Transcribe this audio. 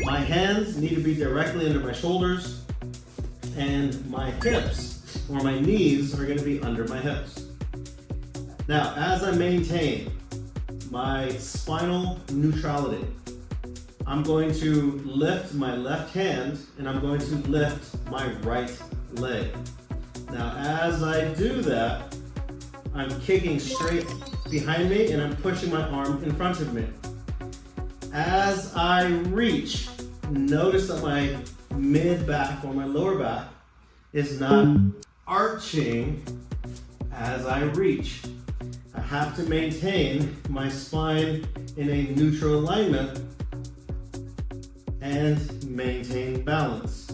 My hands need to be directly under my shoulders, and my hips or my knees are going to be under my hips. Now, as I maintain my spinal neutrality, I'm going to lift my left hand and I'm going to lift my right leg. Now, as I do that, I'm kicking straight behind me and I'm pushing my arm in front of me. As I reach, notice that my mid back or my lower back is not arching as I reach. I have to maintain my spine in a neutral alignment and maintain balance.